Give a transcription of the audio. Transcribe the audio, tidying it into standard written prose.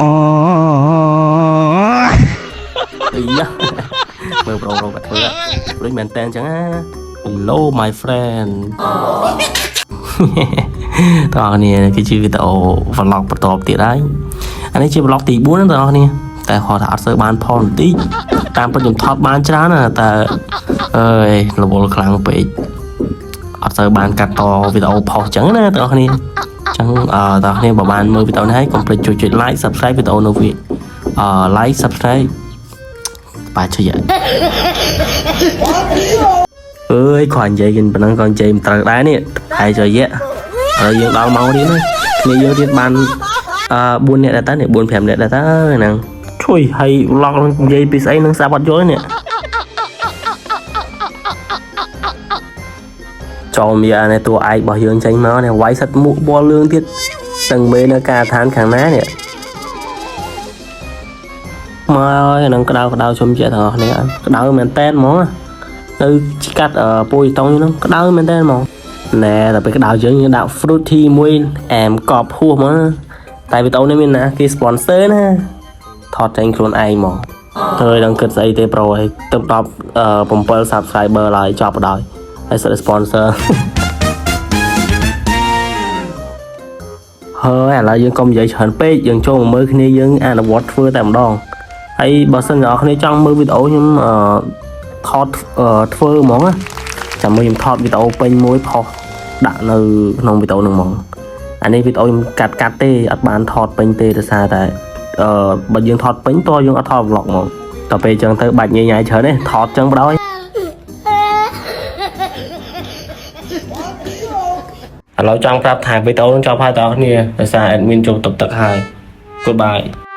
อ๋อ ý á mơ pro pro bật thưa lấy mền tên chẳng á hello my friend តោះនេះគឺជាវីដេអូ vlog បន្តទៀតហើយអានេះជា vlog ទី4ណាបងប្អូននេះតែគាត់ថាអត់សូវបានផលបន្តិចតាមពិតខ្ញុំថតបានច្រើនណាតែអើយរវល់ខ្លាំងពេកអត់សូវបានកាត់តវីដេអូផុសចឹងណាបងប្អូននេះចឹងបងប្អូនបើបានមើលវីដេអូនេះហើយកុំភ្លេចជួយ like subscribe វីដេអូនោះវាlike subscribe បាច់ជួយអើយគាត់និយាយกันប៉ុណ្ណឹងក៏និយាយមិនត្រូវដែរនេះហើយចុយហើយយើងដល់ម៉ោងរៀនហើយគ្នាយើងរៀនបាន4នាក់ដែរតើនេះ4 5នាក់ដែរតើហ្នឹងជួយហើយ vlog និយាយពីស្អីនឹងសាប់អត់យល់នេះចូលមានអានេះតួឯករបស់យើងចេញមកនេះវាយសិតមុខបលលឿងទៀតទាំងមេនៅការដ្ឋានខាងណានេះមកហើយនឹងក្តៅជុំជាទាំងអស់នេះក្តៅមែនតែនហ្មងទៅកាត់ពូយតុងហ្នឹងក្តៅមែនតែនហ្មងណែតែពេលក្តៅយើងដាក់ fruity មួយអែមកប់ហួសមកតែវីដេអូនេះមានណាគេ sponsor ណាថតចេញខ្លួនឯងហ្មងហើយដល់គិតស្អីទេ pro ហើយទៅ10 7 subscriber ឡើយចប់ដល់ហើយសិត sponsor ហើយឥឡូវយើងកុំនិយាយច្រើនពេកយើងចូលមកមើលគ្នាយើងអនុវត្តធ្វើតែម្ដងហើយបើសិនអ្នកនរគ្នាចង់មើលវីដេអូខ្ញុំថតធ្វើហ្មងចាំមើលខ្ញុំថតវីដេអូពេញមួយផុសដាក់នៅក្នុងវីដេអូហ្នឹងហ្មងអានេះវីដេអូខ្ញុំកាត់ទេអត់បានថតពេញទេដោយសារតែបើយើងថតពេញតើយើងអត់ថត vlog ហ្មងតទៅពេលអញ្ចឹងទៅបាច់ញ៉ៃច្រើនទេថតអញ្ចឹងបដ ாய் ឥឡូវចង់ប្រាប់ថាវីដេអូនឹងចប់ហើយបងប្អូនដោយសារ admin ចូលតុបទឹកហើយ Goodbye